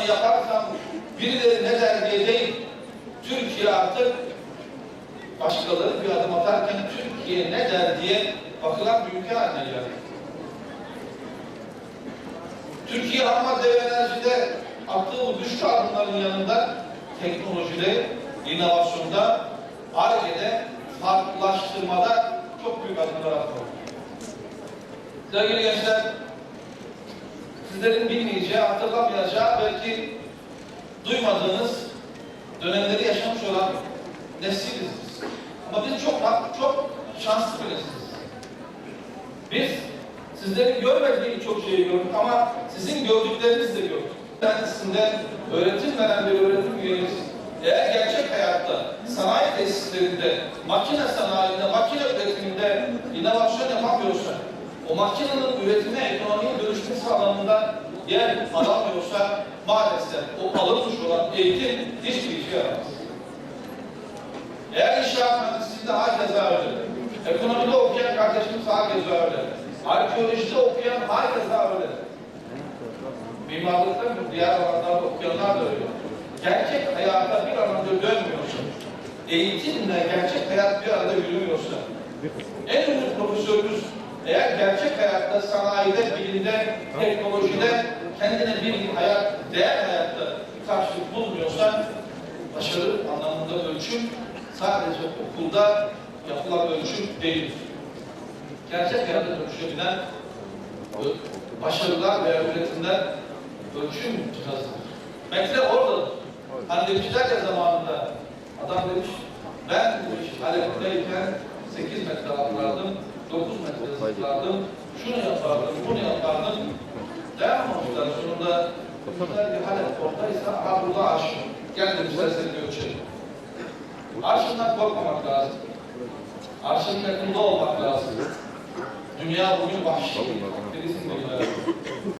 planlamayı yaparsam birileri ne der diye değil, Türkiye artık başkaları bir adım atarken Türkiye ne der diye bakılan bir ülke haline geldi. Türkiye ham madde ve enerjide attığı bu güçlü adımların yanında teknolojide, inovasyonda, Ar-Ge'de, farklılaştırmada çok büyük adımlar attı. Sevgili gençler, sizlerin bilmeyeceği, hatırlamayacağı, belki duymadığınız dönemleri yaşamış olan nesiliz biz. Ama biz çok şanslı bir nesiliz. Biz sizlerin görmediği çok şeyi gördük ama sizin gördüklerinizi de gördük. Mühendisliğinde öğretim veren bir öğretim üyemiz eğer gerçek hayatta, sanayi tesislerinde, makine sanayinde, makine üretiminde inovasyon yapamıyorsa, o makinenin üretime, ekonomiye dönüşmesi alanında yer alamıyorsa maalesef o alınmış olan eğitim hiçbir işe yaramaz. Eğer inşaat mühendisliğinde hakeza öyle, ekonomide okuyan kardeşimiz hakeza öyle, arkeolojide okuyan hakeza öyle, mimarlıkta diğer alanlarda okuyanlar da öyle. Gerçek hayata bir arada dönmüyorsa, eğitimle gerçek hayat bir arada yürümüyorsa, en ünlü profesörümüz eğer gerçek hayatta, sanayide, bilimde, teknolojide kendine bir hayat, değer hayatta karşılık bulmuyorsa, başarı anlamında ölçüm sadece okulda yapılan ölçüm değil. Gerçek hayatta dönüşebilen başarılar veya üretimler ölçüm cihazıdır. Metre oradadır. Hani demişler ya zamanında, adam demiş, ben bu iş Halep'teyken 8 metre atlardım, 9 metre zıplardım, şunu yapardım, bunu yapardım. Dayanmamışlar sonunda. Demişler ki Halep ortaysa, ha burada arşın. Gel demişler seni ölçelim. Arşından korkmamak lazım. Arşın yakında olmak lazım. Dünya bugün vahşi. Kapitalizm değil.